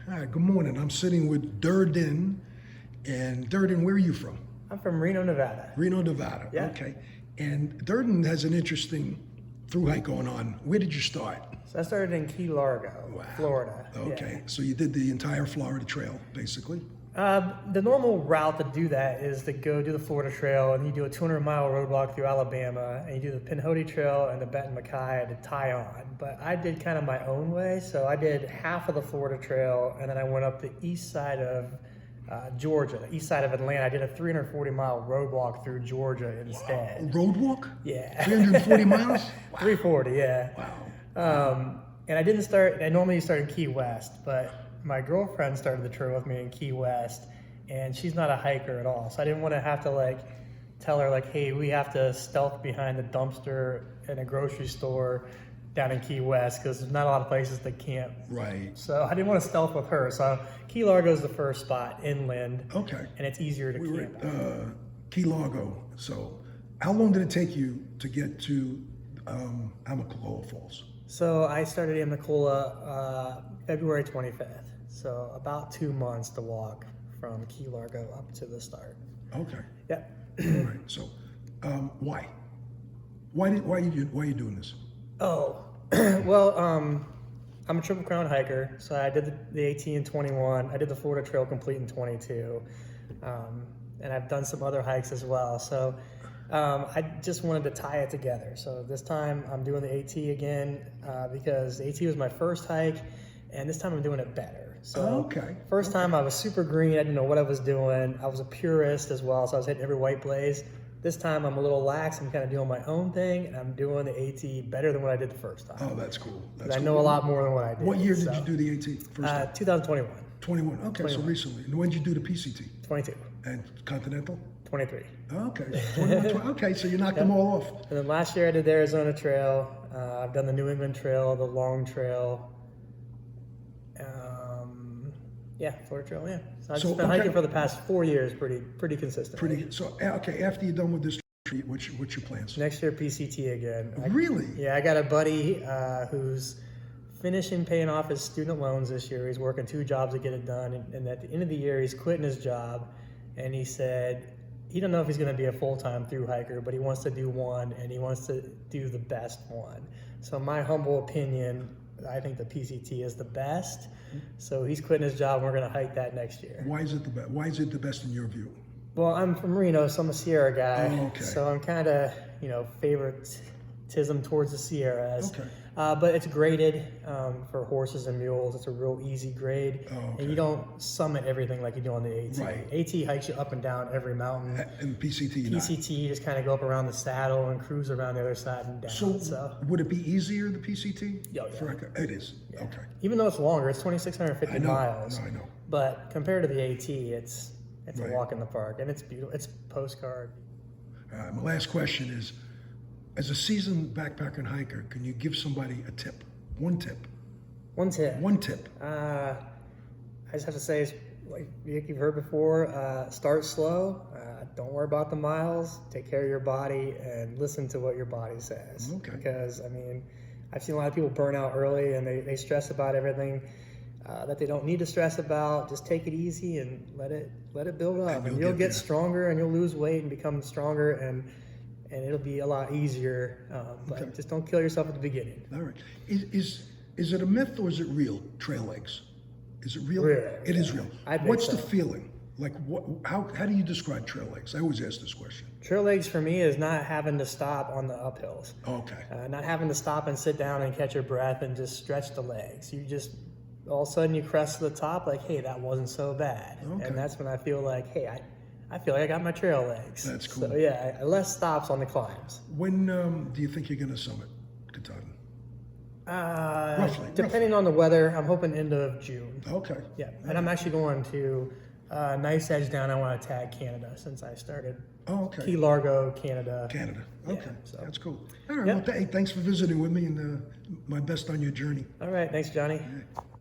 Hi, good morning. I'm sitting with Durden. And Durden, where are you from? I'm from Reno, Nevada. Reno, Nevada. Yeah. Okay. And Durden has an interesting through hike going on. Where did you start? So I started in Key Largo, Florida. Okay. So you did the entire Florida Trail, basically? The normal route to do that is to go do the Florida Trail, and you do a 200-mile roadblock through Alabama, and you do the Pinhoti Trail and the Benton McKay to tie on. But I did kind of my own way, so I did half of the Florida Trail, and then I went up the east side of Georgia, the east side of Atlanta. I did a 340-mile roadblock through Georgia instead. Road walk? Yeah. 340 miles? Wow. 340, yeah. Wow. And I didn't start, I normally start in Key West, but my girlfriend started the trail with me in Key West, and she's not a hiker at all. So I didn't want to have to tell her hey, we have to stealth behind the dumpster in a grocery store down in Key West, because there's not a lot of places that camp. Right. So I didn't want to stealth with her. So Key Largo is the first spot inland. Okay. And it's easier to camp. Key Largo. So how long did it take you to get to Amicalola Falls? So I started in Amicalola February 25th. So about 2 months to walk from Key Largo up to the start. Okay. Yeah. All right. So why? Why are you doing this? Oh, well, I'm a Triple Crown hiker, so I did the AT in 21. I did the Florida Trail complete in 22, and I've done some other hikes as well. So I just wanted to tie it together. So this time I'm doing the AT again because the AT was my first hike, and this time I'm doing it better. So first time I was super green. I didn't know what I was doing. I was a purist as well, so I was hitting every white blaze. This time I'm a little lax. I'm kind of doing my own thing, and I'm doing the AT better than what I did the first time. Oh, that's cool. I know a lot more than what I did. What year did you do the AT first time? 2021. 21. Okay, 21. So recently. And when did you do the PCT? 22. And Continental? 23. Okay. 21, okay, so you knocked them all off. And then last year I did the Arizona Trail. I've done the New England Trail, the Long Trail. Florida Trail, yeah. So I've just been hiking for the past 4 years pretty consistently. So, okay, after you're done with this retreat, what's your plans? Next year, PCT again. Really? Yeah, I got a buddy who's finishing paying off his student loans this year. He's working 2 jobs to get it done, and at the end of the year, he's quitting his job, and he said he don't know if he's going to be a full-time through hiker, but he wants to do one, and he wants to do the best one. So my humble opinion, I think the PCT is the best. So he's quitting his job, and we're going to hike that next year. Why is it the best? Why is it the best in your view? Well, I'm from Reno, so I'm a Sierra guy. Oh, okay. So I'm kind of, favoritism towards the Sierras. Okay. But it's graded for horses and mules. It's a real easy grade. Oh, okay. And you don't summit everything like you do on the AT. Right. AT hikes you up and down every mountain. And PCT, PCT, you just kind of go up around the saddle and cruise around the other side and down. So would it be easier, the PCT? Yeah. It is. Yeah. Okay. Even though it's longer, it's 2,650 miles. I know. But compared to the AT, it's Right. a walk in the park, and it's beautiful. It's postcard. My last question is, as a seasoned backpacker and hiker, can you give somebody a tip? One tip. One tip. One tip. I just have to say, like you've heard before, start slow. Don't worry about the miles. Take care of your body and listen to what your body says. Okay. Because, I've seen a lot of people burn out early, and they stress about everything that they don't need to stress about. Just take it easy and let it build up. And you'll get stronger, and you'll lose weight and become stronger, and it'll be a lot easier. But just don't kill yourself at the beginning. All right. Is it a myth or is it real, trail legs? Is it real? It is real. What's the feeling? Like, how do you describe trail legs? I always ask this question. Trail legs for me is not having to stop on the uphills. Okay. Not having to stop and sit down and catch your breath and just stretch the legs. You just, all of a sudden you crest to the top, like, hey, that wasn't so bad. Okay. And that's when I feel like, hey, I feel like I got my trail legs. That's cool. So yeah, less stops on the climbs. When do you think you're going to summit Katahdin? Roughly. Depending on the weather, I'm hoping end of June. Okay. Yeah, and I'm actually going to nice edge down. I want to tag Canada since I started. Oh, okay. Key Largo, Canada. Okay, Yeah, so. That's cool. All right. Well, hey, thanks for visiting with me, and my best on your journey. All right, thanks, Johnny. All right.